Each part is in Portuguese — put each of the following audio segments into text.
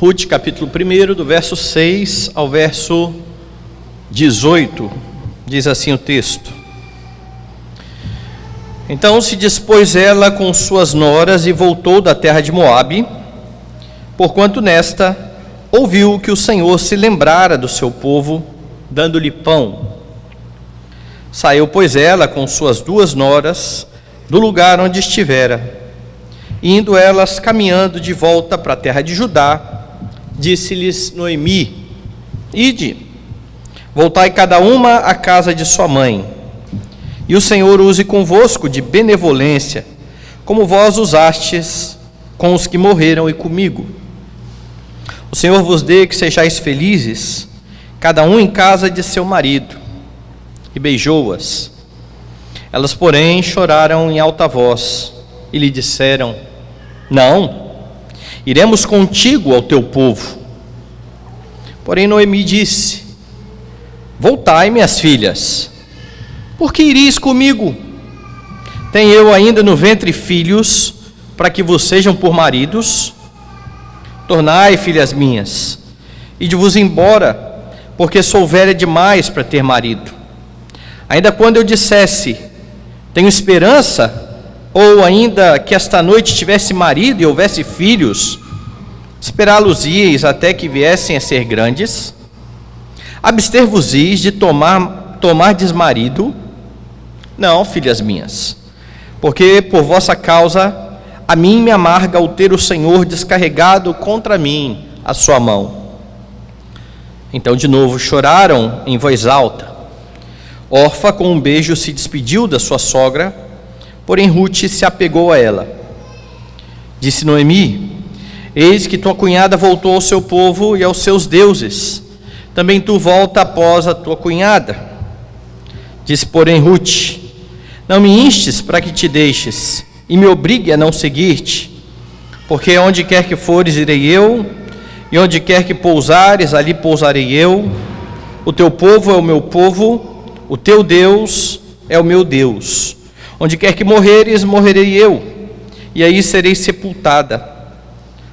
Ruth, capítulo 1, do verso 6 ao verso 18, diz assim o texto: Então se dispôs ela com suas noras e voltou da terra de Moabe, porquanto nesta ouviu que o Senhor se lembrara do seu povo, dando-lhe pão. Saiu, pois, ela com suas 2 noras do lugar onde estivera, e indo elas caminhando de volta para a terra de Judá, disse-lhes Noemi: Ide, voltai cada uma à casa de sua mãe, e o Senhor use convosco de benevolência, como vós usastes com os que morreram e comigo. O Senhor vos dê que sejais felizes, cada um em casa de seu marido. E beijou-as. Elas, porém, choraram em alta voz e lhe disseram: Não, iremos contigo ao teu povo. Porém Noemi disse: Voltai, minhas filhas, por que iris comigo? Tenho eu ainda no ventre filhos, para que vos sejam por maridos? Tornai, filhas minhas, ide-vos embora, porque sou velha demais para ter marido. Ainda quando eu dissesse: Tenho esperança, ou ainda que esta noite tivesse marido e houvesse filhos, esperá-los-ieis até que viessem a ser grandes? Abster-vos-eis de tomardes marido? Não, filhas minhas, porque por vossa causa a mim me amarga o ter o Senhor descarregado contra mim a sua mão. Então de novo choraram em voz alta. Orfa com um beijo se despediu da sua sogra, porém Ruth se apegou a ela. Disse Noemi: Eis que tua cunhada voltou ao seu povo e aos seus deuses, também tu volta após a tua cunhada. Disse, porém, Ruth: Não me instes para que te deixes, e me obrigue a não seguir-te, porque onde quer que fores irei eu, e onde quer que pousares, ali pousarei eu. O teu povo é o meu povo, o teu Deus é o meu Deus. Onde quer que morreres, morrerei eu, e aí serei sepultada.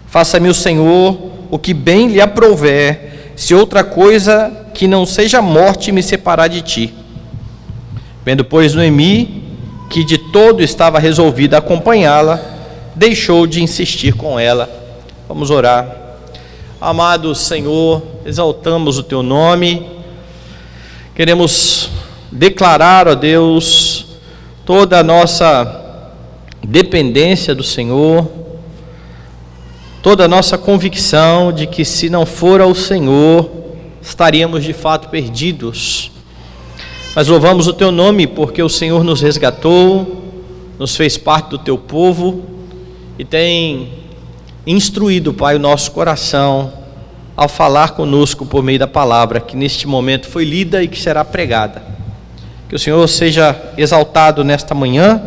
Faça-me o Senhor o que bem lhe aprouver, se outra coisa que não seja a morte me separar de ti. Vendo, pois, Noemi que de todo estava resolvida a acompanhá-la, deixou de insistir com ela. Vamos orar. Amado Senhor, exaltamos o teu nome, queremos declarar, ó Deus, toda a nossa dependência do Senhor, toda a nossa convicção de que se não for ao Senhor, estaríamos de fato perdidos. Mas louvamos o teu nome porque o Senhor nos resgatou, nos fez parte do teu povo e tem instruído, Pai, o nosso coração ao falar conosco por meio da palavra que neste momento foi lida e que será pregada. Que o Senhor seja exaltado nesta manhã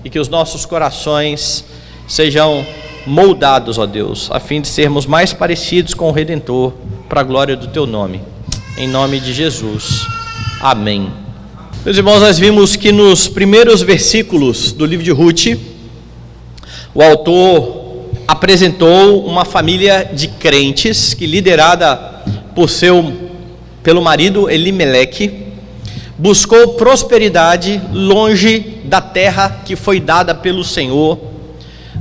e que os nossos corações sejam moldados, ó Deus, a fim de sermos mais parecidos com o Redentor, para a glória do teu nome. Em nome de Jesus. Amém. Meus irmãos, nós vimos que nos primeiros versículos do livro de Ruth, o autor apresentou uma família de crentes que, liderada pelo marido Elimeleque, buscou prosperidade longe da terra que foi dada pelo Senhor,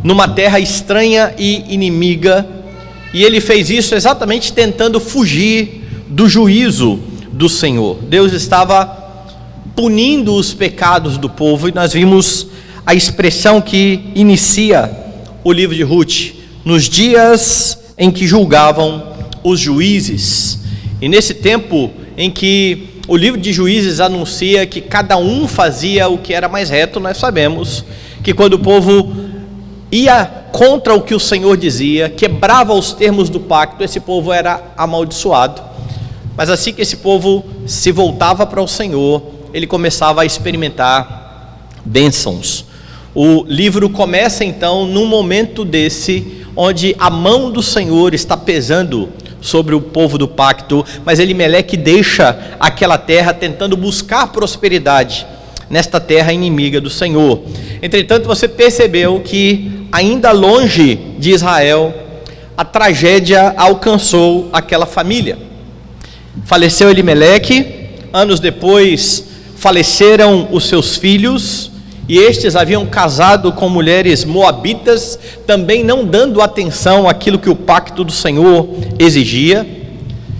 numa terra estranha e inimiga, e ele fez isso exatamente tentando fugir do juízo do Senhor. Deus estava punindo os pecados do povo, e nós vimos a expressão que inicia o livro de Ruth: nos dias em que julgavam os juízes. E nesse tempo em que o livro de Juízes anuncia que cada um fazia o que era mais reto, nós sabemos que quando o povo ia contra o que o Senhor dizia, quebrava os termos do pacto, esse povo era amaldiçoado. Mas assim que esse povo se voltava para o Senhor, ele começava a experimentar bênçãos. O livro começa então num momento desse, onde a mão do Senhor está pesando sobre o povo do pacto, mas Elimeleque deixa aquela terra tentando buscar prosperidade nesta terra inimiga do Senhor. Entretanto, você percebeu que ainda longe de Israel a tragédia alcançou aquela família. Faleceu Elimeleque, anos depois faleceram os seus filhos, e estes haviam casado com mulheres moabitas, também não dando atenção àquilo que o pacto do Senhor exigia.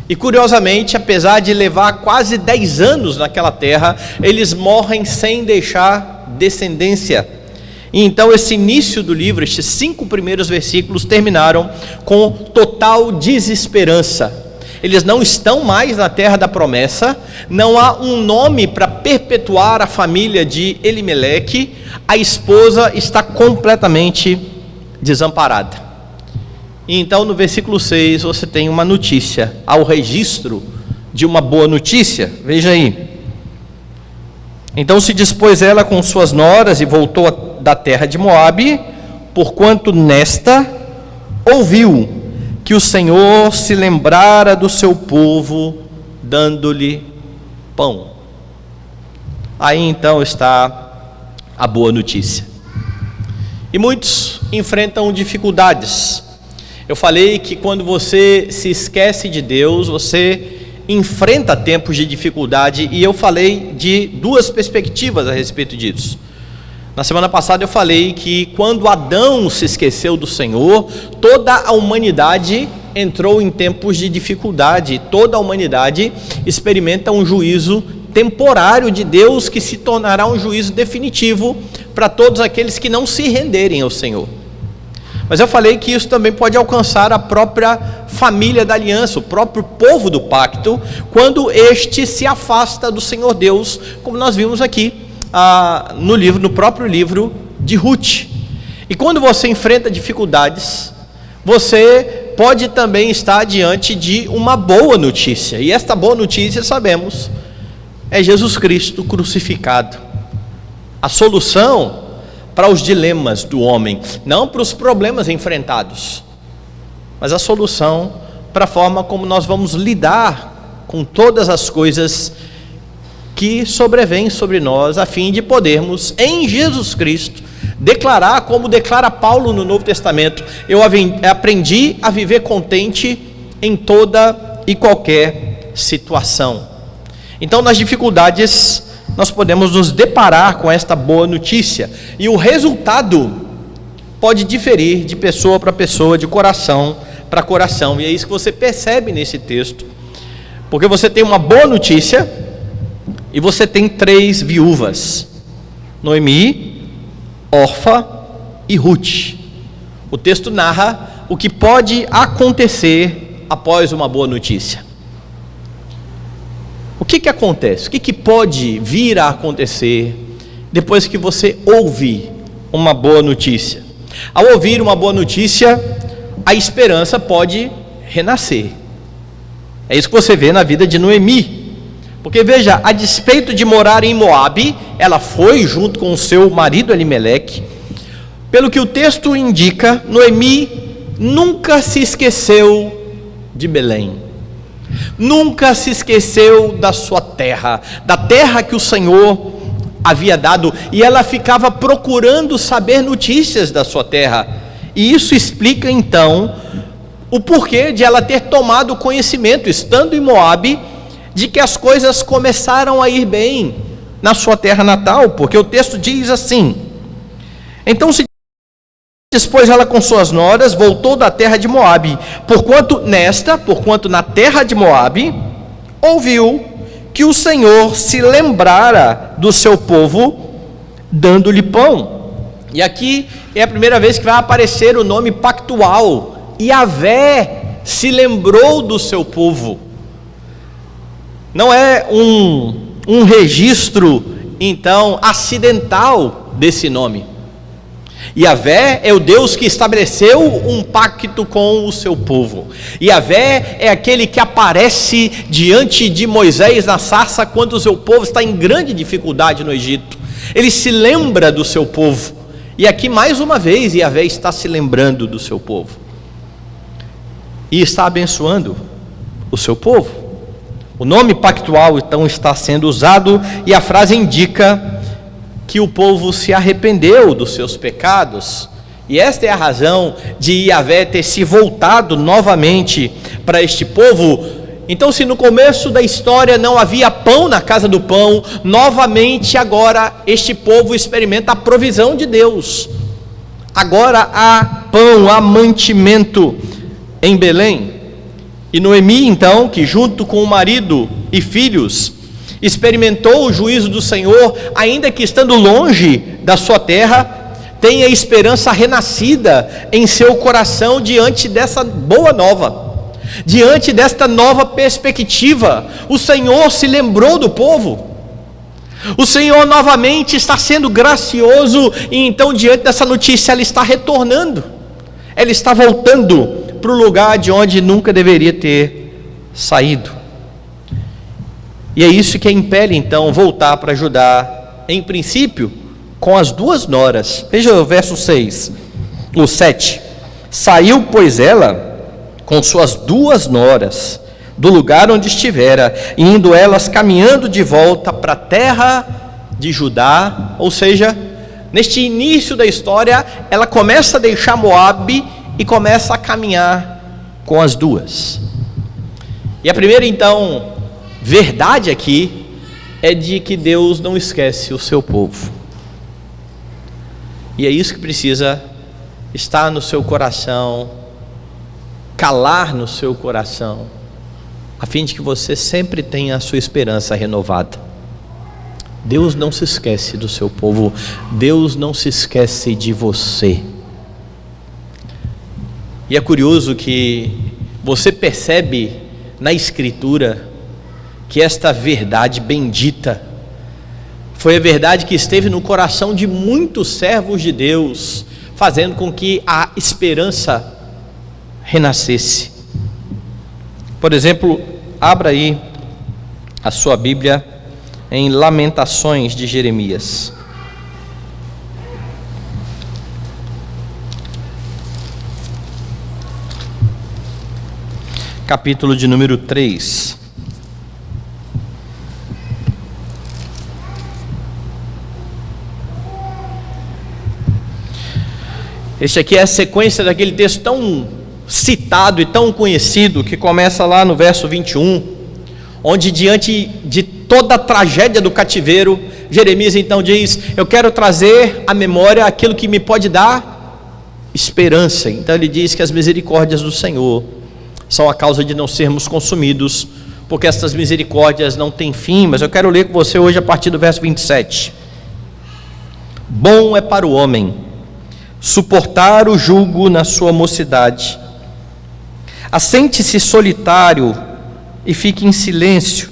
E curiosamente, apesar de levar quase 10 anos naquela terra, eles morrem sem deixar descendência. E então esse início do livro, estes 5 primeiros versículos terminaram com total desesperança. Eles não estão mais na terra da promessa, não há um nome para perpetuar a família de Elimeleque, a esposa está completamente desamparada. E então no versículo 6 você tem uma notícia, há o registro de uma boa notícia, veja aí. Então se dispôs ela com suas noras e voltou da terra de Moabe, porquanto nesta ouviu que o Senhor se lembrara do seu povo, dando-lhe pão. Aí então está a boa notícia. E muitos enfrentam dificuldades. Eu falei que quando você se esquece de Deus, você enfrenta tempos de dificuldade, e eu falei de 2 perspectivas a respeito disso. Na semana passada eu falei que quando Adão se esqueceu do Senhor, toda a humanidade entrou em tempos de dificuldade, toda a humanidade experimenta um juízo temporário de Deus que se tornará um juízo definitivo para todos aqueles que não se renderem ao Senhor. Mas eu falei que isso também pode alcançar a própria família da aliança, o próprio povo do pacto, quando este se afasta do Senhor Deus, como nós vimos aqui no próprio livro de Ruth. E quando você enfrenta dificuldades, você pode também estar diante de uma boa notícia, e esta boa notícia, sabemos, é Jesus Cristo crucificado. A solução para os dilemas do homem, não para os problemas enfrentados, mas a solução para a forma como nós vamos lidar com todas as coisas que sobrevêm sobre nós, a fim de podermos, em Jesus Cristo, declarar, como declara Paulo no Novo Testamento: eu aprendi a viver contente em toda e qualquer situação. Então, nas dificuldades, nós podemos nos deparar com esta boa notícia, e o resultado pode diferir de pessoa para pessoa, de coração para coração, e é isso que você percebe nesse texto, porque você tem uma boa notícia, e você tem 3 viúvas: Noemi, Orfa e Ruth. O texto narra o que pode acontecer após uma boa notícia. O que acontece? O que pode vir a acontecer depois que você ouve uma boa notícia? Ao ouvir uma boa notícia, a esperança pode renascer. É isso que você vê na vida de Noemi. Porque veja, a despeito de morar em Moabe, ela foi junto com o seu marido Elimeleque. Pelo que o texto indica, Noemi nunca se esqueceu de Belém, nunca se esqueceu da sua terra, da terra que o Senhor havia dado, e ela ficava procurando saber notícias da sua terra. E isso explica então o porquê de ela ter tomado conhecimento, estando em Moabe, de que as coisas começaram a ir bem na sua terra natal, porque o texto diz assim: então se dispôs ela com suas noras, voltou da terra de Moabe, porquanto na terra de Moabe, ouviu que o Senhor se lembrara do seu povo, dando-lhe pão. E aqui é a primeira vez que vai aparecer o nome pactual: Yahvé se lembrou do seu povo. Não é um registro, então, acidental desse nome. Yahvé é o Deus que estabeleceu um pacto com o seu povo. Yahvé é aquele que aparece diante de Moisés na sarça quando o seu povo está em grande dificuldade no Egito. Ele se lembra do seu povo. E aqui mais uma vez Yahvé está se lembrando do seu povo. E está abençoando o seu povo. O nome pactual então está sendo usado, e a frase indica que o povo se arrependeu dos seus pecados E esta é a razão de Yahvé ter se voltado novamente para este povo. Então, se no começo da história não havia pão na casa do pão, novamente agora este povo experimenta a provisão de Deus. Agora há pão, há mantimento em Belém. E Noemi, então, que junto com o marido e filhos experimentou o juízo do Senhor, ainda que estando longe da sua terra, tem a esperança renascida em seu coração diante dessa boa nova, diante desta nova perspectiva. O Senhor se lembrou do povo, o Senhor novamente está sendo gracioso, e então diante dessa notícia ela está retornando, ela está voltando para o lugar de onde nunca deveria ter saído. E é isso que a impele então voltar para Judá, em princípio com as duas noras. Veja o verso 6, o 7. Saiu, pois, ela com suas duas noras do lugar onde estivera, indo elas caminhando de volta para a terra de Judá. Ou seja, neste início da história, ela começa a deixar Moabe e começa a caminhar com as duas. E a primeira, então, verdade aqui é de que Deus não esquece o seu povo. E é isso que precisa estar no seu coração, calar no seu coração, a fim de que você sempre tenha a sua esperança renovada. Deus não se esquece do seu povo, Deus não se esquece de você. E é curioso que você percebe na Escritura que esta verdade bendita foi a verdade que esteve no coração de muitos servos de Deus, fazendo com que a esperança renascesse. Por exemplo, abra aí a sua Bíblia em Lamentações de Jeremias. Capítulo de número 3. Este aqui é a sequência daquele texto tão citado e tão conhecido, que começa lá no verso 21, onde diante de toda a tragédia do cativeiro, Jeremias então diz: eu quero trazer à memória aquilo que me pode dar esperança. Então ele diz que as misericórdias do Senhor são a causa de não sermos consumidos, porque estas misericórdias não têm fim. Mas eu quero ler com você hoje a partir do verso 27. Bom é para o homem suportar o jugo na sua mocidade. Assente-se solitário e fique em silêncio,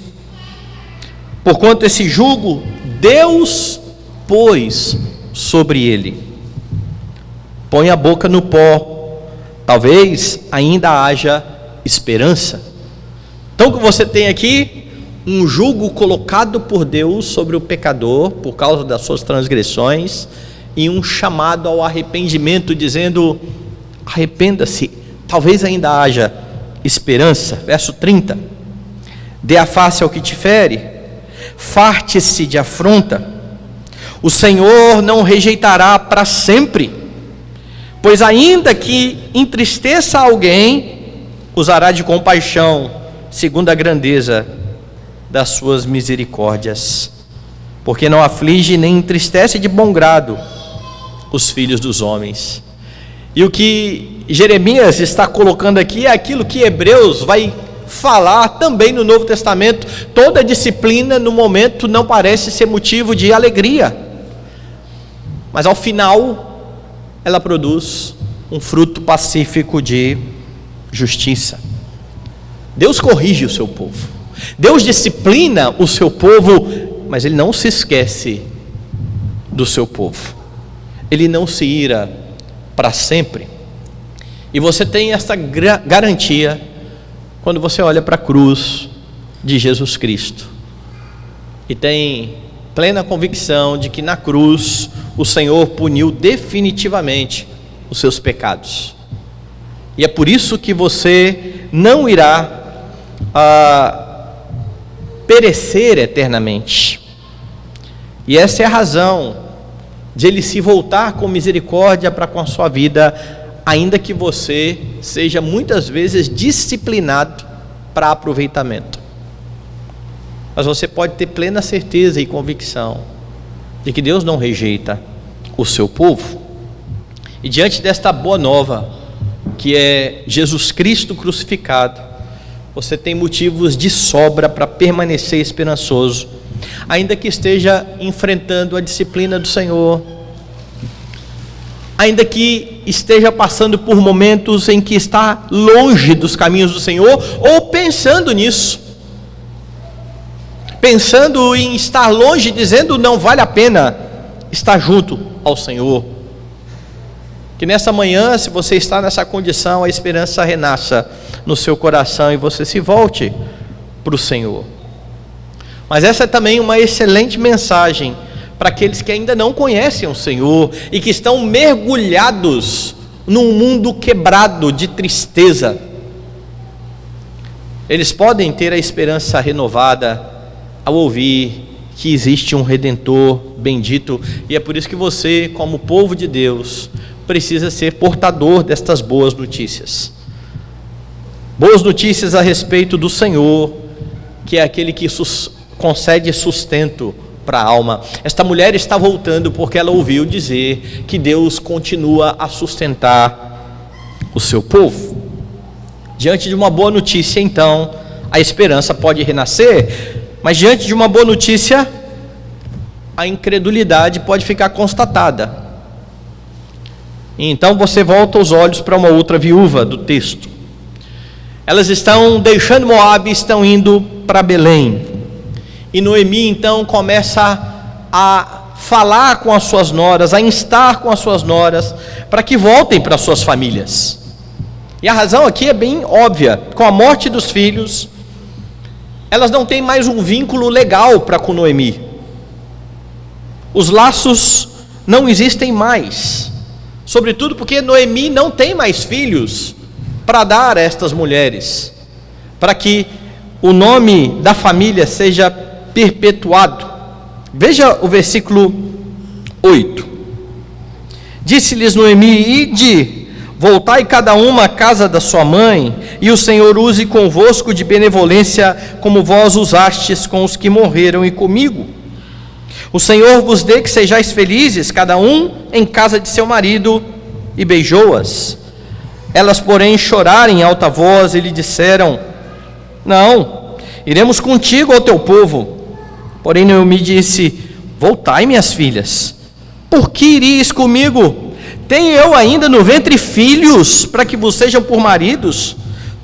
porquanto esse jugo Deus pôs sobre ele. Põe a boca no pó, talvez ainda haja esperança. Então, que você tem aqui um jugo colocado por Deus sobre o pecador por causa das suas transgressões, e um chamado ao arrependimento, dizendo: arrependa-se, talvez ainda haja esperança. Verso 30: dê a face ao que te fere, farte-se de afronta, o Senhor não rejeitará para sempre, pois ainda que entristeça alguém, usará de compaixão, segundo a grandeza das suas misericórdias, porque não aflige nem entristece de bom grado os filhos dos homens. E o que Jeremias está colocando aqui é aquilo que Hebreus vai falar também no Novo Testamento. Toda disciplina no momento não parece ser motivo de alegria, mas ao final ela produz um fruto pacífico de justiça. Deus corrige o seu povo, Deus disciplina o seu povo, mas Ele não se esquece do seu povo. Ele não se ira para sempre. E você tem esta garantia quando você olha para a cruz de Jesus Cristo e tem plena convicção de que na cruz o Senhor puniu definitivamente os seus pecados. E é por isso que você não irá perecer eternamente. E essa é a razão de Ele se voltar com misericórdia para com a sua vida, ainda que você seja muitas vezes disciplinado para aproveitamento. Mas você pode ter plena certeza e convicção de que Deus não rejeita o seu povo. E diante desta boa nova, que é Jesus Cristo crucificado, você tem motivos de sobra para permanecer esperançoso, ainda que esteja enfrentando a disciplina do Senhor, ainda que esteja passando por momentos em que está longe dos caminhos do Senhor, ou pensando nisso, pensando em estar longe, dizendo não vale a pena estar junto ao Senhor. Que nessa manhã, se você está nessa condição, a esperança renasça no seu coração e você se volte para o Senhor. Mas essa é também uma excelente mensagem para aqueles que ainda não conhecem o Senhor e que estão mergulhados num mundo quebrado de tristeza. Eles podem ter a esperança renovada ao ouvir que existe um Redentor bendito, e é por isso que você, como povo de Deus, precisa ser portador destas boas notícias. Boas notícias a respeito do Senhor, que é aquele que concede sustento para a alma. Esta mulher está voltando porque ela ouviu dizer que Deus continua a sustentar o seu povo. Diante de uma boa notícia, então, a esperança pode renascer, mas diante de uma boa notícia, a incredulidade pode ficar constatada. Então você volta os olhos para uma outra viúva do texto. Elas estão deixando Moabe e estão indo para Belém. E Noemi então começa a falar com as suas noras, a instar com as suas noras, para que voltem para suas famílias. E a razão aqui é bem óbvia: com a morte dos filhos, elas não têm mais um vínculo legal para com Noemi. Os laços não existem mais, sobretudo porque Noemi não tem mais filhos para dar a estas mulheres, para que o nome da família seja perpetuado. Veja o versículo 8. Disse-lhes Noemi: ide, voltai cada uma à casa da sua mãe, e o Senhor use convosco de benevolência, como vós usastes com os que morreram e comigo. O Senhor vos dê que sejais felizes, cada um em casa de seu marido. E beijou-as. Elas, porém, choraram em alta voz e lhe disseram: não, iremos contigo ao teu povo. Porém Noemi disse: voltai, minhas filhas, por que iríeis comigo? Tenho eu ainda no ventre filhos, para que vos sejam por maridos?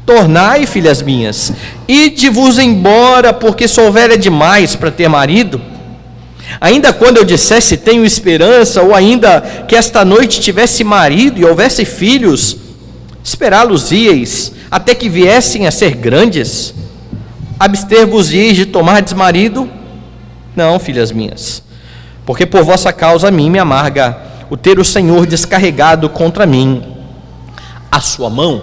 Tornai, filhas minhas, ide-vos embora, porque sou velha demais para ter marido. Ainda quando eu dissesse tenho esperança, ou ainda que esta noite tivesse marido e houvesse filhos, esperá-los-ieis até que viessem a ser grandes? Abster-vos-ieis de tomardes marido? Não, filhas minhas, porque por vossa causa a mim me amarga o ter o Senhor descarregado contra mim a sua mão.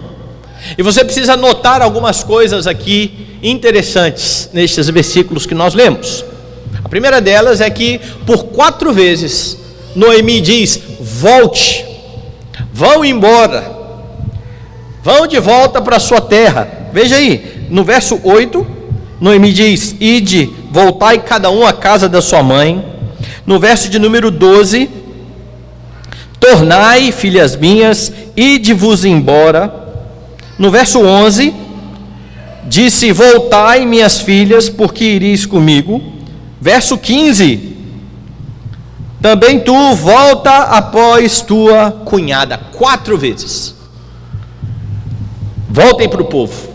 E você precisa notar algumas coisas aqui interessantes nestes versículos que nós lemos. A primeira delas é que por 4 vezes Noemi diz: volte, vão embora, vão de volta para a sua terra. Veja aí, no verso 8, Noemi diz: ide, voltai cada um à casa da sua mãe. No verso de número 12, tornai, filhas minhas, ide-vos embora. No verso 11, disse: voltai, minhas filhas, porque ireis comigo. Verso 15, também tu volta após tua cunhada. 4 vezes. Voltem para o povo,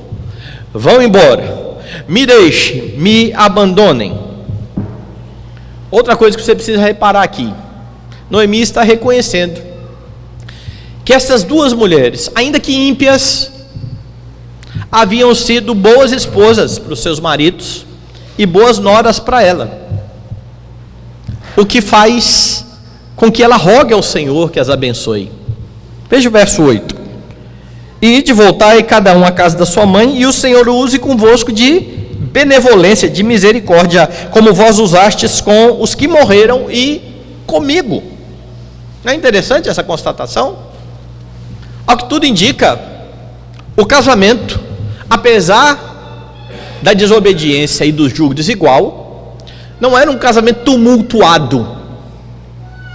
vão embora, me deixem, me abandonem. Outra coisa que você precisa reparar aqui: Noemi está reconhecendo que essas 2 mulheres, ainda que ímpias, haviam sido boas esposas para os seus maridos e boas noras para ela, o que faz com que ela rogue ao Senhor que as abençoe. Veja o verso 8: ide, voltai cada um à casa da sua mãe, e o Senhor use convosco de benevolência, de misericórdia, como vós usastes com os que morreram e comigo. Não é interessante essa constatação? Ao que tudo indica, o casamento, apesar da desobediência e do julgo desigual, não era um casamento tumultuado.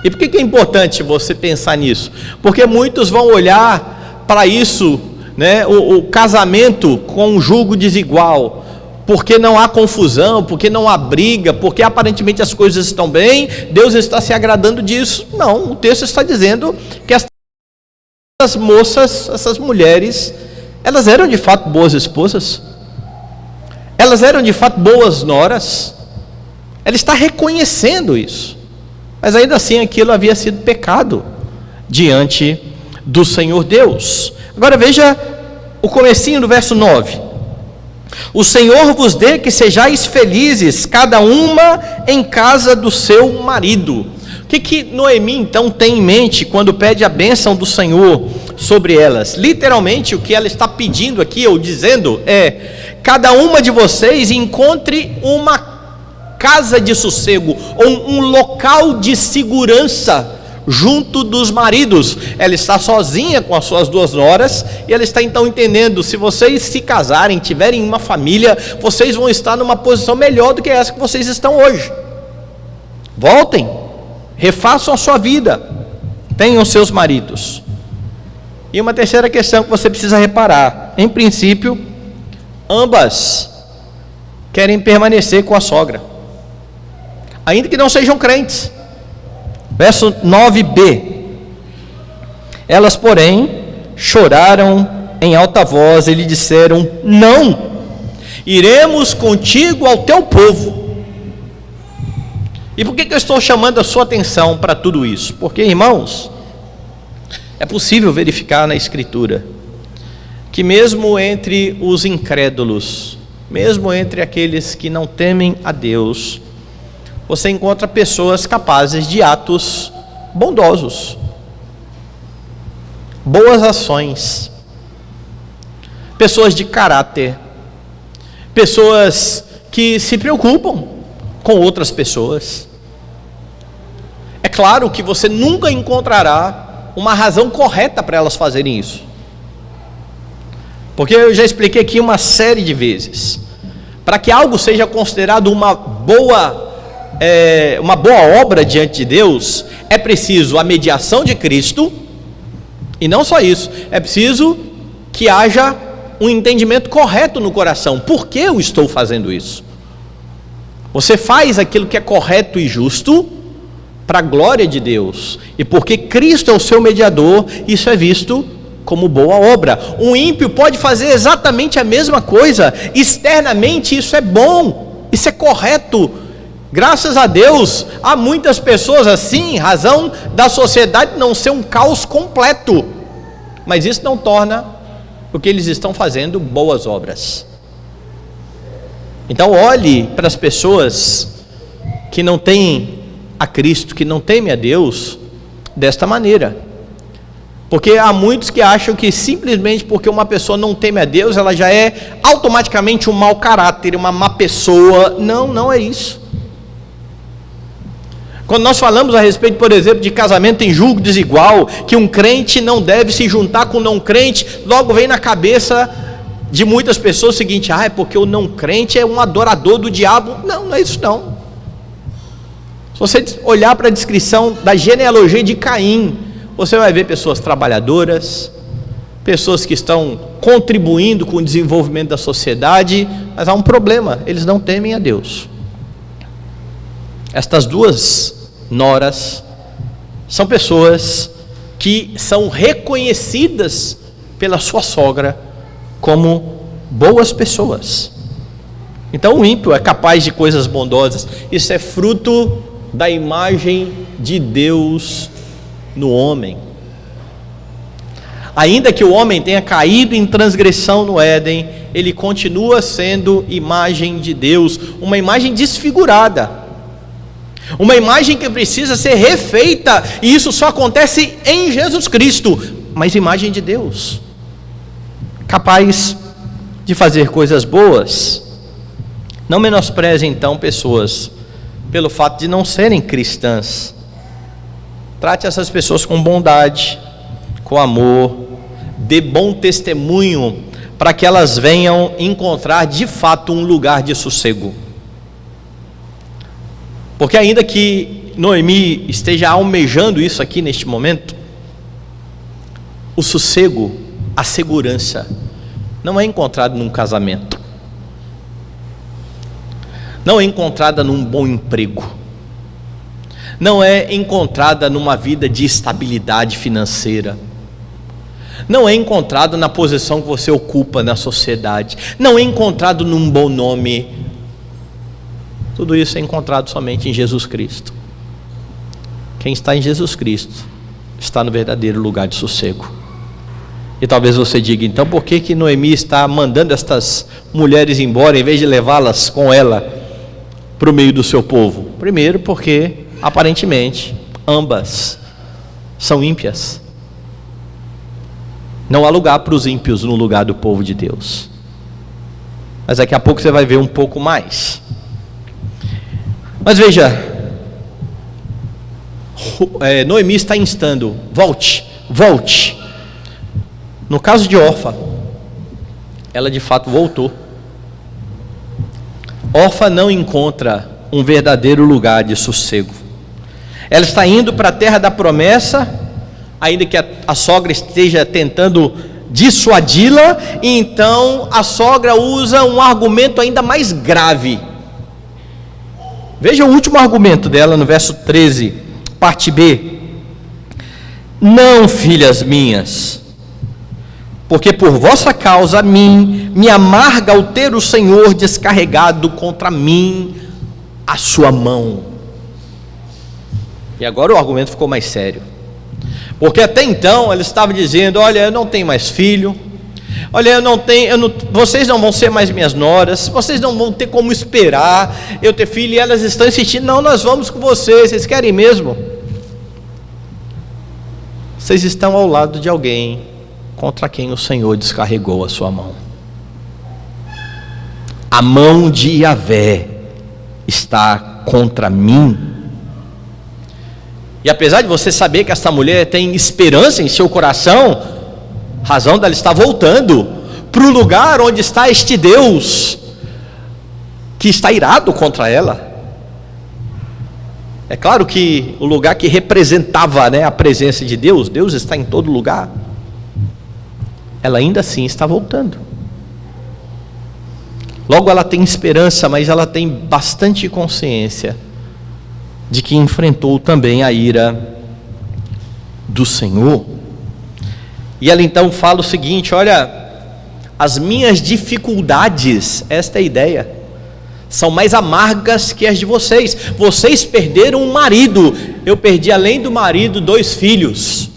E por que é importante você pensar nisso? Porque muitos vão olhar para isso, né, o casamento com um julgo desigual, porque não há confusão, porque não há briga, porque aparentemente as coisas estão bem, Deus está se agradando disso. Não, o texto está dizendo que essas moças, essas mulheres, elas eram de fato boas esposas, elas eram de fato boas noras, ela está reconhecendo isso, mas ainda assim aquilo havia sido pecado diante do Senhor Deus. Agora veja o comecinho do verso 9: o Senhor vos dê que sejais felizes, cada uma em casa do seu marido. O que Noemi então tem em mente quando pede a bênção do Senhor sobre elas? Literalmente o que ela está pedindo aqui, ou dizendo, é: cada uma de vocês encontre uma casa de sossego, ou um local de segurança junto dos maridos. Ela está sozinha com as suas duas noras, e ela está então entendendo: se vocês se casarem, tiverem uma família, vocês vão estar numa posição melhor do que essa que vocês estão hoje. Voltem, refaçam a sua vida, tenham seus maridos. E uma terceira questão que você precisa reparar: em princípio, ambas querem permanecer com a sogra, ainda que não sejam crentes. Verso 9b: elas, porém, choraram em alta voz e lhe disseram: não, iremos contigo ao teu povo. E por que eu estou chamando a sua atenção para tudo isso? Porque, irmãos, é possível verificar na Escritura que mesmo entre os incrédulos, mesmo entre aqueles que não temem a Deus, você encontra pessoas capazes de atos bondosos, boas ações, pessoas de caráter, pessoas que se preocupam com outras pessoas. É claro que você nunca encontrará uma razão correta para elas fazerem isso, porque eu já expliquei aqui uma série de vezes: para que algo seja considerado uma boa obra diante de Deus, é preciso a mediação de Cristo, e não só isso, é preciso que haja um entendimento correto no coração. Por que eu estou fazendo isso? Você faz aquilo que é correto e justo para a glória de Deus, e porque Cristo é o seu mediador, isso é visto como boa obra. Um ímpio pode fazer exatamente a mesma coisa, externamente isso é bom, isso é correto. Graças a Deus, há muitas pessoas assim, em razão da sociedade não ser um caos completo, mas isso não torna o que eles estão fazendo boas obras. Então olhe para as pessoas que não têm a Cristo, que não temem a Deus, desta maneira, porque há muitos que acham que simplesmente porque uma pessoa não teme a Deus, ela já é automaticamente um mau caráter, uma má pessoa. Não, não é isso. Quando nós falamos a respeito, por exemplo, de casamento em julgo desigual, que um crente não deve se juntar com um não crente, logo vem na cabeça de muitas pessoas o seguinte: é porque o não crente é um adorador do diabo. Não, não é isso não. Se você olhar para a descrição da genealogia de Caim, você vai ver pessoas trabalhadoras, pessoas que estão contribuindo com o desenvolvimento da sociedade, mas há um problema: eles não temem a Deus. Estas duas noras são pessoas que são reconhecidas pela sua sogra como boas pessoas. Então o ímpio é capaz de coisas bondosas. Isso é fruto da imagem de Deus no homem. Ainda que o homem tenha caído em transgressão no Éden, ele continua sendo imagem de Deus, uma imagem desfigurada, uma imagem que precisa ser refeita, e isso só acontece em Jesus Cristo, mas imagem de Deus, capaz de fazer coisas boas. Não menospreze então pessoas pelo fato de não serem cristãs. Trate essas pessoas com bondade, com amor, dê bom testemunho para que elas venham encontrar de fato um lugar de sossego. Porque ainda que Noemi esteja almejando isso aqui neste momento, o sossego, a segurança, não é encontrado num casamento, não é encontrada num bom emprego, não é encontrada numa vida de estabilidade financeira, não é encontrado na posição que você ocupa na sociedade, não é encontrado num bom nome. Tudo isso é encontrado somente em Jesus Cristo. Quem está em Jesus Cristo está no verdadeiro lugar de sossego. E talvez você diga, então por que Noemi está mandando estas mulheres embora em vez de levá-las com ela para o meio do seu povo? Primeiro porque aparentemente ambas são ímpias. Não há lugar para os ímpios no lugar do povo de Deus. Mas daqui a pouco você vai ver um pouco mais. Mas veja, Noemi está instando, volte. No caso de Orfa, ela de fato voltou. Orfa não encontra um verdadeiro lugar de sossego. Ela está indo para a terra da promessa, ainda que a sogra esteja tentando dissuadi-la, e então a sogra usa um argumento ainda mais grave. Veja o último argumento dela no verso 13, parte B. Não, filhas minhas, porque por vossa causa a mim me amarga o ter o Senhor descarregado contra mim a sua mão. E agora o argumento ficou mais sério, porque até então ela estava dizendo, olha, eu não tenho mais filho, olha, vocês não vão ser mais minhas noras, vocês não vão ter como esperar eu ter filho, e elas estão insistindo, não, nós vamos com vocês querem mesmo? Vocês estão ao lado de alguém contra quem o Senhor descarregou a sua mão. A mão de Yahvé está contra mim. E apesar de você saber que esta mulher tem esperança em seu coração, razão dela estar voltando para o lugar onde está este Deus que está irado contra ela. É claro que o lugar que representava, a presença de Deus, Deus está em todo lugar. Ela ainda assim está voltando. Logo ela tem esperança, mas ela tem bastante consciência de que enfrentou também a ira do Senhor. E ela então fala o seguinte, olha, as minhas dificuldades, esta é a ideia, são mais amargas que as de vocês. Vocês perderam um marido, eu perdi além do marido 2 filhos.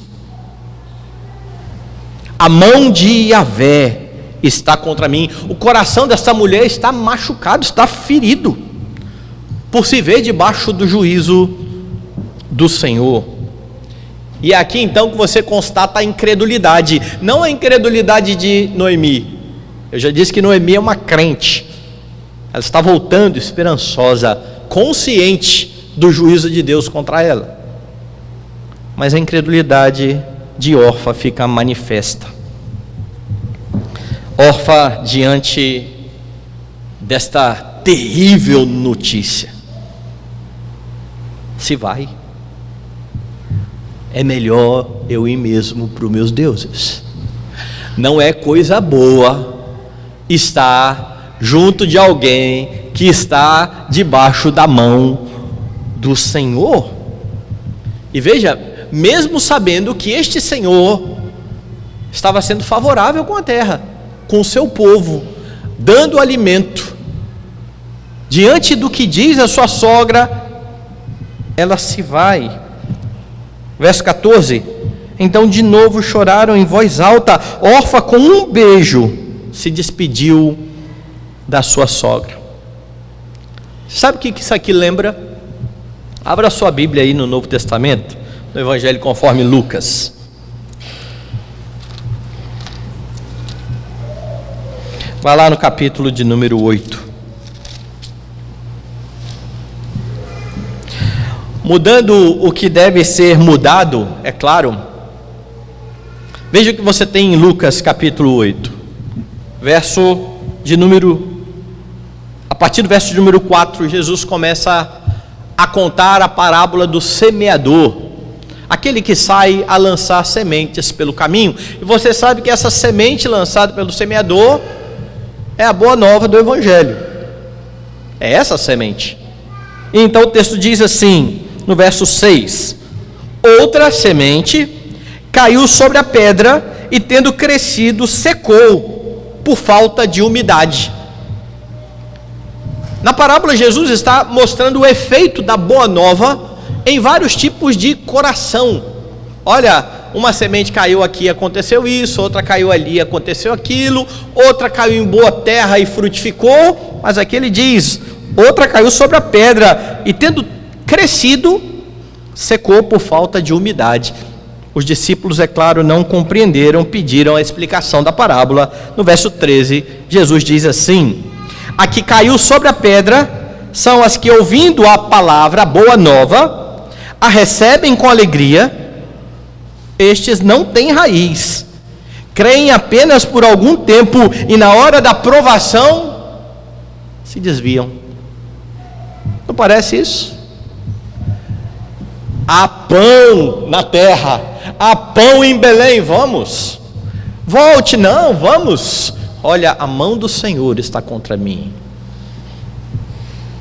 A mão de Yahvé está contra mim. O coração dessa mulher está machucado, está ferido, por se ver debaixo do juízo do Senhor. E é aqui então que você constata a incredulidade, não a incredulidade de Noemi. Eu já disse que Noemi é uma crente, ela está voltando esperançosa, consciente do juízo de Deus contra ela. Mas a incredulidade de Orfa fica manifesta. Orfa, diante desta terrível notícia, se vai. É melhor eu ir mesmo para os meus deuses. Não é coisa boa estar junto de alguém que está debaixo da mão do Senhor. E veja, mesmo sabendo que este Senhor estava sendo favorável com a terra, com o seu povo, dando alimento, diante do que diz a sua sogra, ela se vai. Verso 14, então de novo choraram em voz alta. Orfa, com um beijo, se despediu da sua sogra. Sabe o que isso aqui lembra? Abra sua Bíblia aí no Novo Testamento, no Evangelho conforme Lucas. Vai lá no capítulo de número 8. Mudando o que deve ser mudado, é claro. Veja o que você tem em Lucas capítulo 8, a partir do verso de número 4, Jesus começa a contar a parábola do semeador, aquele que sai a lançar sementes pelo caminho. E você sabe que essa semente lançada pelo semeador é a boa nova do Evangelho. É essa a semente. E então o texto diz assim, no verso 6: outra semente caiu sobre a pedra e, tendo crescido, secou por falta de umidade. Na parábola, Jesus está mostrando o efeito da boa nova em vários tipos de coração. Olha, uma semente caiu aqui, aconteceu isso, outra caiu ali, aconteceu aquilo, outra caiu em boa terra e frutificou, mas aqui ele diz, outra caiu sobre a pedra e, tendo crescido, secou por falta de umidade. Os discípulos, é claro, não compreenderam, pediram a explicação da parábola. No verso 13, Jesus diz assim: a que caiu sobre a pedra são as que, ouvindo a palavra, a boa nova, a recebem com alegria. Estes não têm raiz, creem apenas por algum tempo e, na hora da provação, se desviam. Não parece isso? Há pão na terra, há pão em Belém, vamos, volte, não, vamos, olha, a mão do Senhor está contra mim,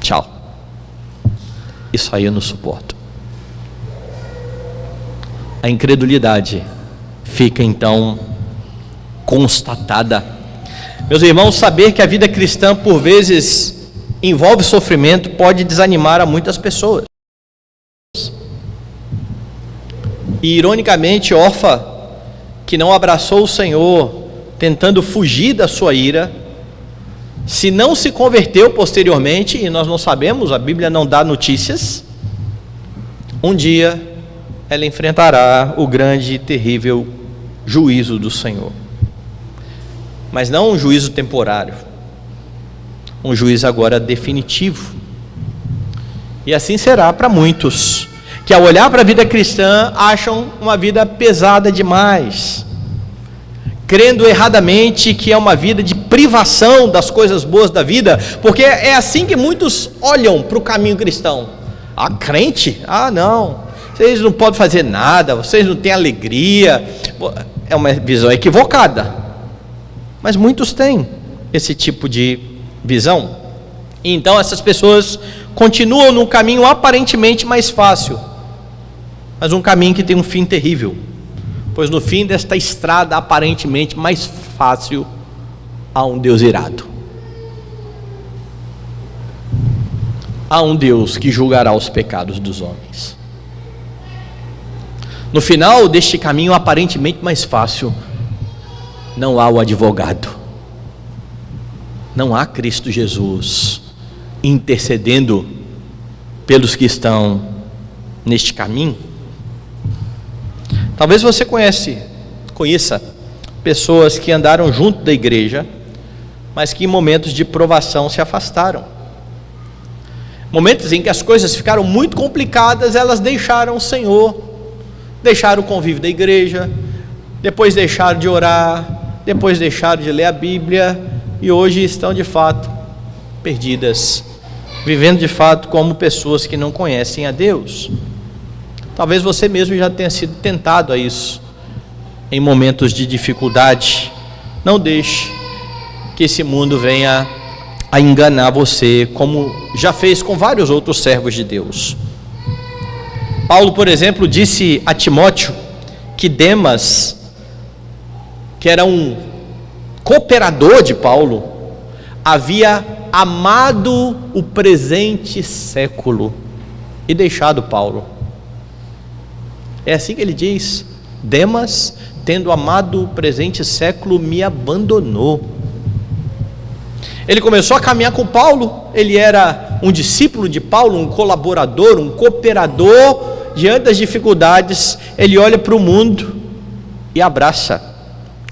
tchau, isso aí eu não suporto. A incredulidade fica então constatada. Meus irmãos, saber que a vida cristã por vezes envolve sofrimento pode desanimar a muitas pessoas. E ironicamente, Orfa, que não abraçou o Senhor, tentando fugir da sua ira, se não se converteu posteriormente, e nós não sabemos, a Bíblia não dá notícias, um dia ela enfrentará o grande e terrível juízo do Senhor. Mas não um juízo temporário, um juízo agora definitivo. E assim será para muitos, que ao olhar para a vida cristã, acham uma vida pesada demais, crendo erradamente que é uma vida de privação das coisas boas da vida, porque é assim que muitos olham para o caminho cristão. Ah, crente? Ah, não, vocês não podem fazer nada, vocês não têm alegria. É uma visão equivocada, mas muitos têm esse tipo de visão. Então essas pessoas continuam num caminho aparentemente mais fácil, mas um caminho que tem um fim terrível, pois no fim desta estrada aparentemente mais fácil, há um Deus irado, há um Deus que julgará os pecados dos homens. No final deste caminho aparentemente mais fácil, não há o advogado, não há Cristo Jesus intercedendo pelos que estão neste caminho. Talvez você conheça pessoas que andaram junto da igreja, mas que em momentos de provação se afastaram. Momentos em que as coisas ficaram muito complicadas, elas deixaram o Senhor, deixaram o convívio da igreja, depois deixaram de orar, depois deixaram de ler a Bíblia, e hoje estão de fato perdidas, vivendo de fato como pessoas que não conhecem a Deus. Talvez você mesmo já tenha sido tentado a isso, em momentos de dificuldade. Não deixe que esse mundo venha a enganar você, como já fez com vários outros servos de Deus. Paulo, por exemplo, disse a Timóteo que Demas, que era um cooperador de Paulo, havia amado o presente século e deixado Paulo. É assim que ele diz: Demas, tendo amado o presente século, me abandonou. Ele começou a caminhar com Paulo, ele era um discípulo de Paulo, um colaborador, um cooperador. Diante das dificuldades, ele olha para o mundo e abraça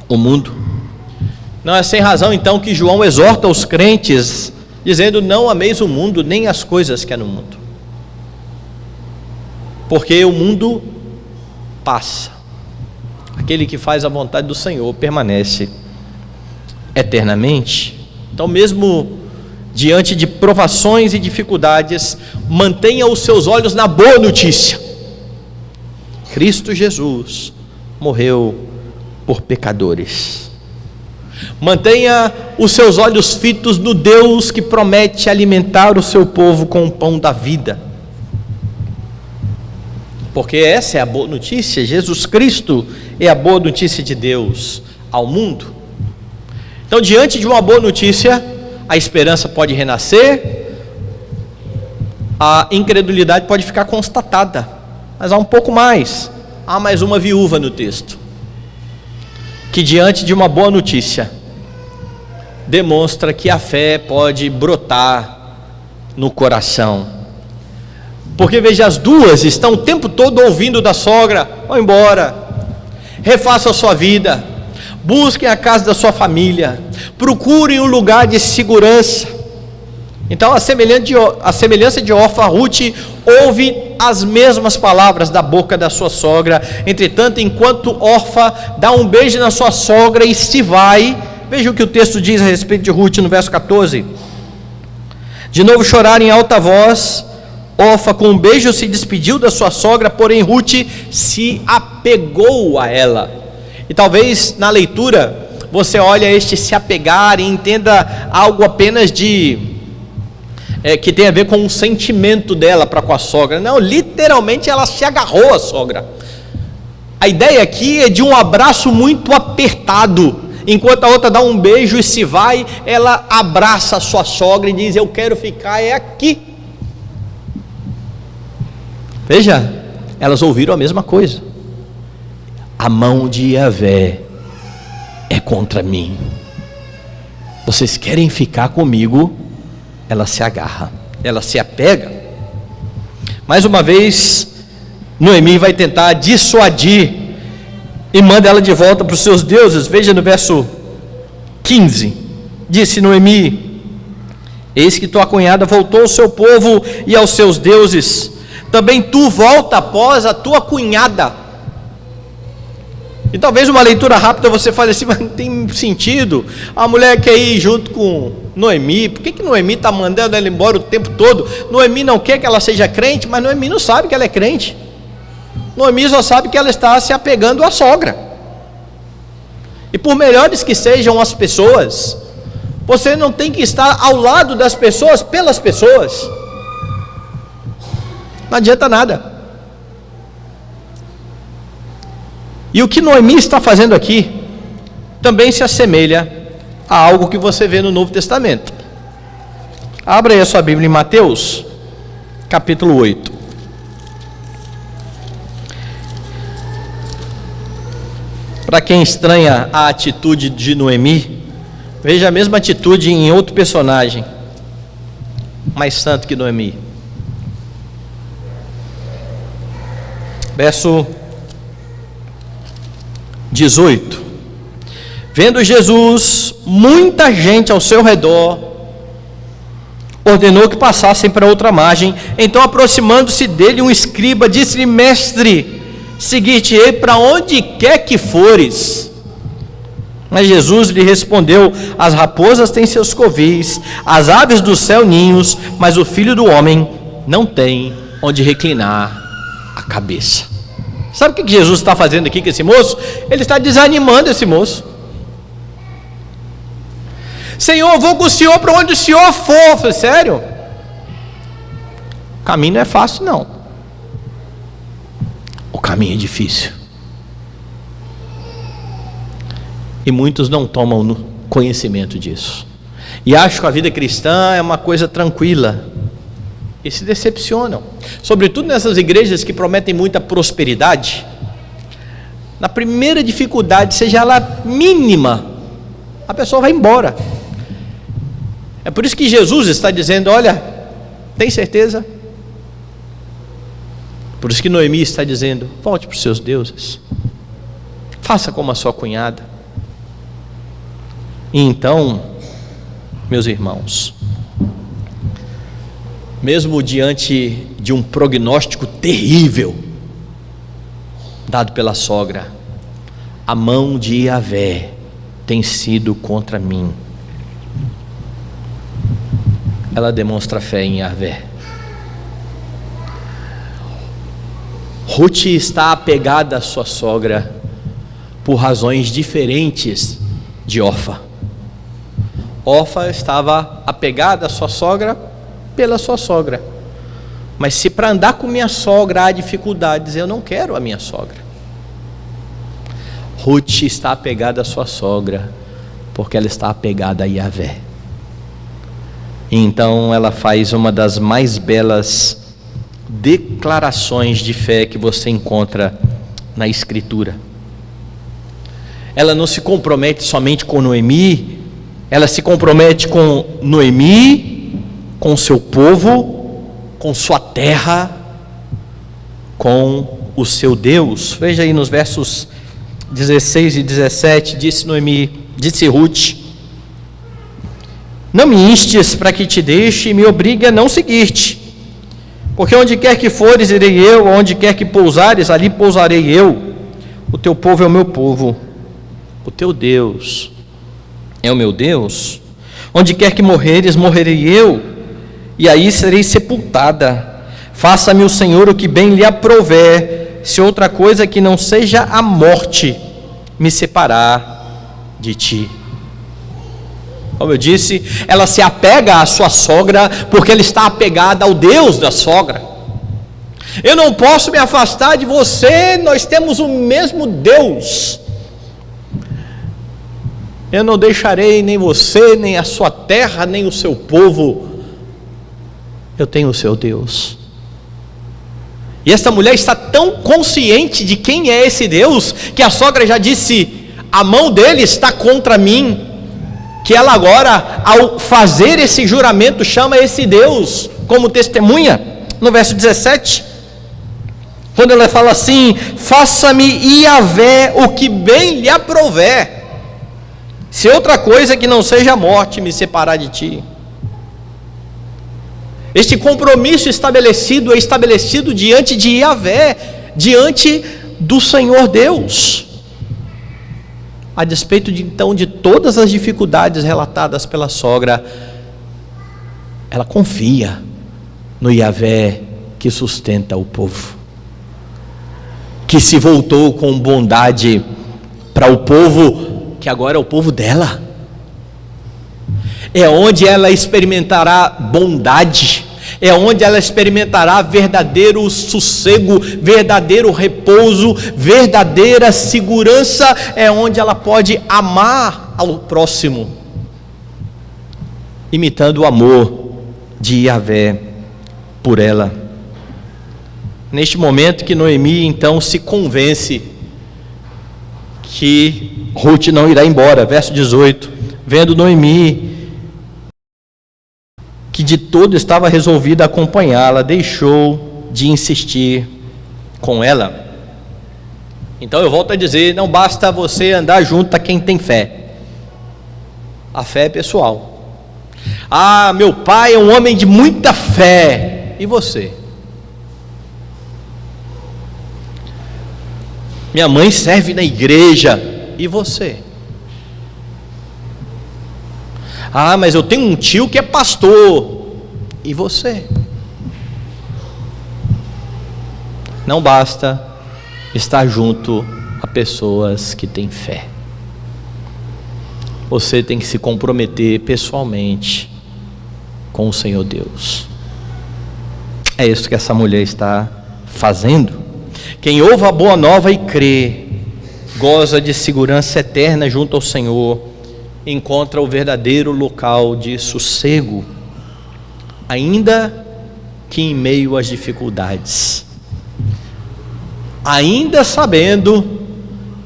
o mundo. Não é sem razão então que João exorta os crentes, dizendo: não ameis o mundo, nem as coisas que há no mundo. porque o mundo passa. Aquele que faz a vontade do Senhor permanece eternamente. Então, mesmo diante de provações e dificuldades, mantenha os seus olhos na boa notícia. Cristo Jesus morreu por pecadores. Mantenha os seus olhos fitos no Deus que promete alimentar o seu povo com o pão da vida. Porque essa é a boa notícia. Jesus Cristo é a boa notícia de Deus ao mundo. Então, diante de uma boa notícia, a esperança pode renascer, a incredulidade pode ficar constatada. Mas há um pouco mais. Há mais uma viúva no texto, que diante de uma boa notícia, demonstra que a fé pode brotar no coração. Porque veja, as duas estão o tempo todo ouvindo da sogra: vão embora, refaça a sua vida, busquem a casa da sua família, procurem um lugar de segurança. Então, a semelhança de Orfa, Ruth ouve as mesmas palavras da boca da sua sogra. Entretanto, enquanto Orfa dá um beijo na sua sogra e se vai, veja o que o texto diz a respeito de Ruth no verso 14. De novo choraram em alta voz. Orfa com um beijo se despediu da sua sogra, porém Ruth se apegou a ela. E talvez na leitura você olhe este se apegar e entenda algo apenas que tem a ver com um sentimento dela para com a sogra. Não, literalmente ela se agarrou à sogra. A ideia aqui é de um abraço muito apertado. Enquanto a outra dá um beijo e se vai, ela abraça a sua sogra e diz: eu quero ficar aqui. Veja, elas ouviram a mesma coisa. A mão de Yahvé é contra mim. Vocês querem ficar comigo? Ela se agarra, ela se apega. Mais uma vez, Noemi vai tentar dissuadir e manda ela de volta para os seus deuses. Veja no verso 15: disse Noemi: eis que tua cunhada voltou ao seu povo e aos seus deuses, também tu volta após a tua cunhada. E talvez uma leitura rápida você fale assim: mas não tem sentido, a mulher quer ir junto com Noemi, por que Noemi está mandando ela embora o tempo todo? Noemi não quer que ela seja crente, mas Noemi não sabe que ela é crente. Noemi só sabe que ela está se apegando à sogra. E por melhores que sejam as pessoas, você não tem que estar ao lado das pessoas pelas pessoas. Não adianta nada. E o que Noemi está fazendo aqui também se assemelha a algo que você vê no Novo Testamento. Abra aí a sua Bíblia em Mateus, capítulo 8. Para quem estranha a atitude de Noemi, veja a mesma atitude em outro personagem, mais santo que Noemi. Verso 18: vendo Jesus muita gente ao seu redor, ordenou que passassem para outra margem. Então, aproximando-se dele um escriba, disse-lhe: mestre, seguir-te-ei para onde quer que fores. Mas Jesus lhe respondeu: as raposas têm seus covis, as aves do céu ninhos, mas o Filho do Homem não tem onde reclinar a cabeça. Sabe o que Jesus está fazendo aqui com esse moço? Ele está desanimando esse moço. Senhor, eu vou com o Senhor para onde o Senhor for. Eu falei: sério? O caminho não é fácil, não. O caminho é difícil. E muitos não tomam conhecimento disso. E acham que a vida cristã é uma coisa tranquila. E se decepcionam. Sobretudo nessas igrejas que prometem muita prosperidade. Na primeira dificuldade, seja ela mínima, a pessoa vai embora. É por isso que Jesus está dizendo: olha, tem certeza? Por isso que Noemi está dizendo: volte para os seus deuses, faça como a sua cunhada. E então, meus irmãos, mesmo diante de um prognóstico terrível dado pela sogra, a mão de Yahvé tem sido contra mim. Ela demonstra fé em Yahvé. Ruth está apegada à sua sogra por razões diferentes de Orfa. Orfa estava apegada à sua sogra pela sua sogra. Mas se para andar com minha sogra há dificuldades, eu não quero a minha sogra. Ruth está apegada à sua sogra porque ela está apegada a Yahvé. E então ela faz uma das mais belas declarações de fé que você encontra na Escritura. Ela não se compromete somente com Noemi, ela se compromete com Noemi, com seu povo, com sua terra, com o seu Deus. Veja aí nos versos 16 e 17, disse Ruth: não me instes para que te deixe e me obrigue a não seguir-te, porque onde quer que fores irei eu, onde quer que pousares ali pousarei eu. O teu povo é o meu povo, o teu Deus é o meu Deus. Onde quer que morreres, morrerei eu, e aí serei sepultada. Faça-me o Senhor o que bem lhe aprouver, se outra coisa que não seja a morte me separar de ti. Como eu disse, ela se apega à sua sogra porque ela está apegada ao Deus da sogra. Eu não posso me afastar de você, nós temos o mesmo Deus. Eu não deixarei nem você, nem a sua terra, nem o seu povo. Eu tenho o seu Deus. E esta mulher está tão consciente de quem é esse Deus, que a sogra já disse: a mão dele está contra mim, que ela agora, ao fazer esse juramento, chama esse Deus como testemunha. No verso 17, quando ela fala assim: faça-me Yahvé o que bem lhe aprouver, se outra coisa que não seja a morte me separar de ti. Este compromisso é estabelecido diante de Yahvé, diante do Senhor Deus. A despeito então de todas as dificuldades relatadas pela sogra, ela confia no Yahvé que sustenta o povo, que se voltou com bondade para o povo que agora é o povo dela. É onde ela experimentará bondade, é onde ela experimentará verdadeiro sossego, verdadeiro repouso, verdadeira segurança, é onde ela pode amar ao próximo, imitando o amor de Yahvé por ela. Neste momento que Noemi então se convence que Ruth não irá embora, verso 18, vendo Noemi que de todo estava resolvida a acompanhá-la, deixou de insistir com ela. Então eu volto a dizer, não basta você andar junto a quem tem fé. A fé é pessoal. Ah, meu pai é um homem de muita fé. E você? Minha mãe serve na igreja. E você? Ah, mas eu tenho um tio que é pastor. E você? Não basta estar junto a pessoas que têm fé. Você tem que se comprometer pessoalmente com o Senhor Deus. É isso que essa mulher está fazendo. Quem ouve a boa nova e crê, goza de segurança eterna junto ao Senhor, encontra o verdadeiro local de sossego, ainda que em meio às dificuldades, ainda sabendo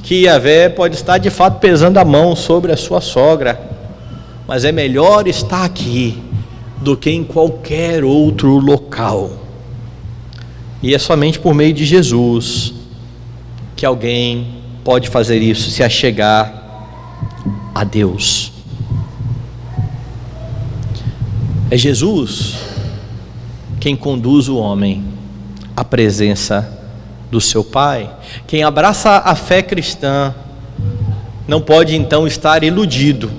que Yahvé pode estar de fato pesando a mão sobre a sua sogra, mas é melhor estar aqui do que em qualquer outro local. E é somente por meio de Jesus que alguém pode fazer isso, se achegar a Deus. É Jesus quem conduz o homem à presença do seu Pai. Quem abraça a fé cristã não pode então estar iludido.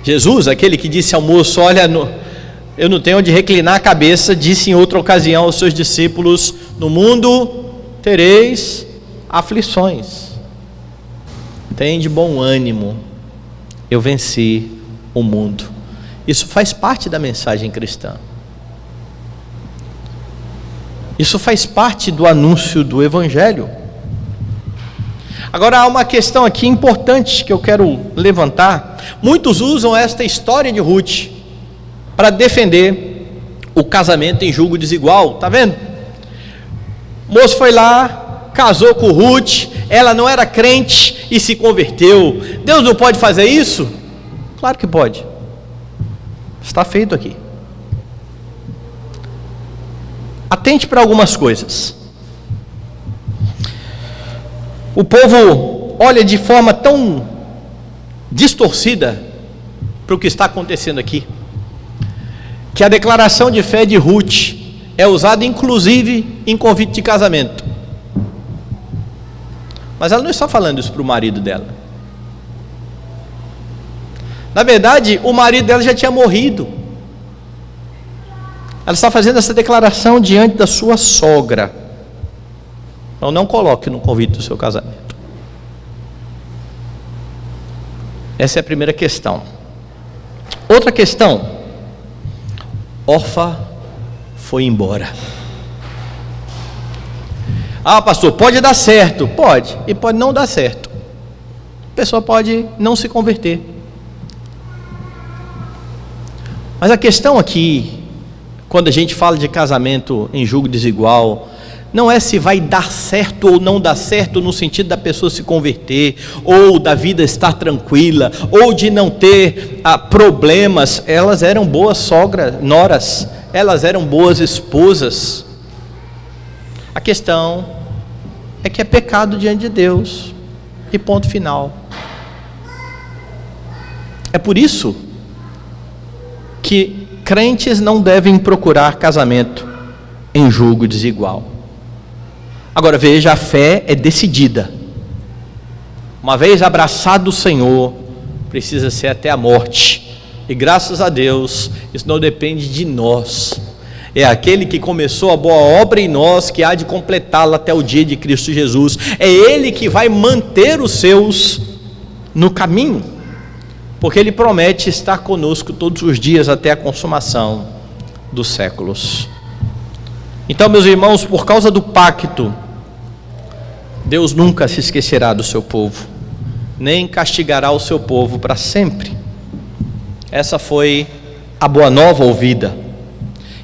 Jesus, aquele que disse ao moço: olha, eu não tenho onde reclinar a cabeça, disse em outra ocasião aos seus discípulos: no mundo tereis aflições, tende bom ânimo, eu venci o mundo. Isso faz parte da mensagem cristã. Isso faz parte do anúncio do Evangelho. Agora há uma questão aqui importante que eu quero levantar. Muitos usam esta história de Ruth para defender o casamento em julgo desigual. Está vendo? O moço foi lá, casou com Ruth, ela não era crente e se converteu. Deus não pode fazer isso? Claro que pode. Está feito aqui. Atente para algumas coisas. O povo olha de forma tão distorcida para o que está acontecendo aqui, que a declaração de fé de Ruth é usada inclusive em convite de casamento. Mas ela não está falando isso para o marido dela. Na verdade, o marido dela já tinha morrido. Ela está fazendo essa declaração diante da sua sogra. Então não coloque no convite do seu casamento. Essa é a primeira questão. Outra questão: Orfa foi embora. Ah, pastor, pode dar certo? Pode, e pode não dar certo. A pessoa pode não se converter. Mas a questão aqui, quando a gente fala de casamento em julgo desigual, não é se vai dar certo ou não dar certo no sentido da pessoa se converter, ou da vida estar tranquila, ou de não ter problemas. Elas eram boas sogras, noras, elas eram boas esposas. A questão é que é pecado diante de Deus, e ponto final. É por isso que crentes não devem procurar casamento em julgo desigual. Agora veja, a fé é decidida. Uma vez abraçado o Senhor, precisa ser até a morte. E graças a Deus, isso não depende de nós. É aquele que começou a boa obra em nós, que há de completá-la até o dia de Cristo Jesus. É Ele que vai manter os seus no caminho, porque Ele promete estar conosco todos os dias até a consumação dos séculos. Então, meus irmãos, por causa do pacto, Deus nunca se esquecerá do seu povo, nem castigará o seu povo para sempre. Essa foi a boa nova ouvida.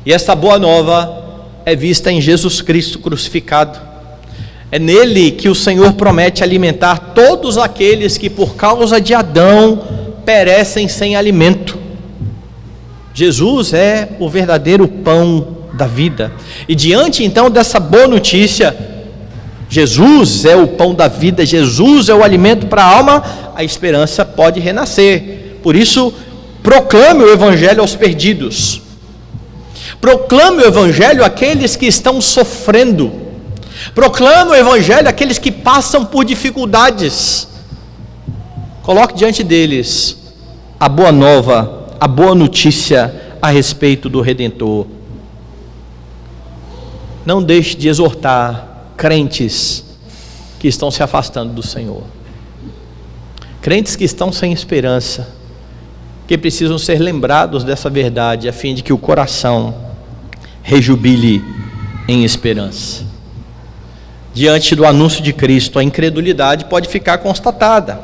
E esta boa nova é vista em Jesus Cristo crucificado. É nele que o Senhor promete alimentar todos aqueles que por causa de Adão perecem sem alimento. Jesus é o verdadeiro pão da vida. E diante então dessa boa notícia, Jesus é o pão da vida, Jesus é o alimento para a alma, a esperança pode renascer. Por isso, proclame o Evangelho aos perdidos. Proclame o Evangelho àqueles que estão sofrendo. Proclame o Evangelho àqueles que passam por dificuldades. Coloque diante deles a boa nova, a boa notícia a respeito do Redentor. Não deixe de exortar crentes que estão se afastando do Senhor. Crentes que estão sem esperança, que precisam ser lembrados dessa verdade, a fim de que o coração rejubile em esperança. Diante do anúncio de Cristo, a incredulidade pode ficar constatada.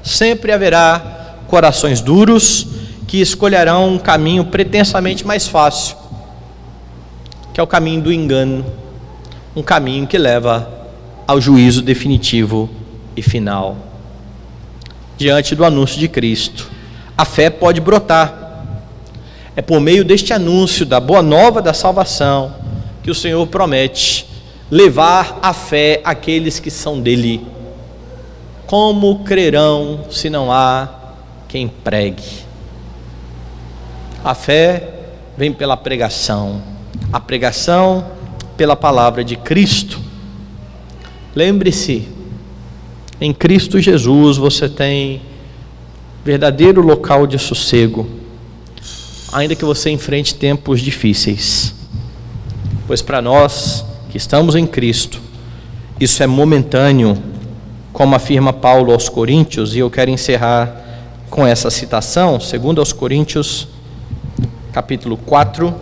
Sempre haverá corações duros que escolherão um caminho pretensamente mais fácil, que é o caminho do engano, um caminho que leva ao juízo definitivo e final. Diante do anúncio de Cristo, a fé pode brotar. É por meio deste anúncio da boa nova da salvação que o Senhor promete levar a fé àqueles que são dele. Como crerão se não há quem pregue? A fé vem pela pregação. A pregação pela palavra de Cristo. Lembre-se, em Cristo Jesus você tem verdadeiro local de sossego, ainda que você enfrente tempos difíceis. Pois para nós que estamos em Cristo, isso é momentâneo, como afirma Paulo aos Coríntios, e eu quero encerrar com essa citação, 2 aos Coríntios, capítulo 4,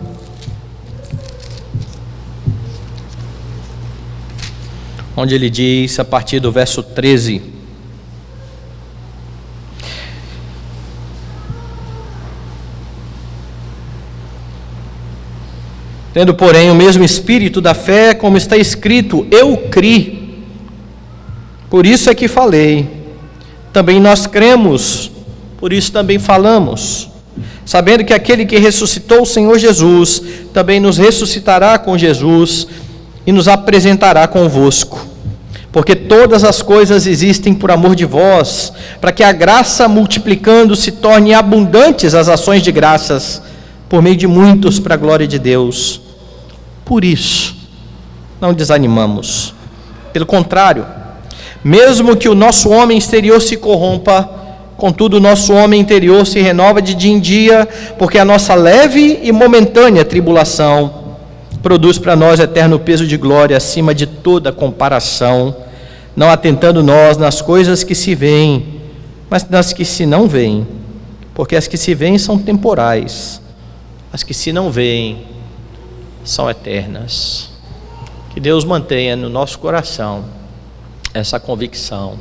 onde ele diz, a partir do verso 13: tendo, porém, o mesmo espírito da fé, como está escrito, eu criei, por isso é que falei. Também nós cremos, por isso também falamos, sabendo que aquele que ressuscitou o Senhor Jesus, também nos ressuscitará com Jesus e nos apresentará convosco. Porque todas as coisas existem por amor de vós, para que a graça, multiplicando, se torne abundantes as ações de graças, por meio de muitos, para a glória de Deus. Por isso, não desanimamos. Pelo contrário, mesmo que o nosso homem exterior se corrompa, contudo o nosso homem interior se renova de dia em dia, porque a nossa leve e momentânea tribulação produz para nós eterno peso de glória acima de toda comparação, não atentando nós nas coisas que se veem, mas nas que se não veem, porque as que se veem são temporais, as que se não veem são eternas. Que Deus mantenha no nosso coração essa convicção.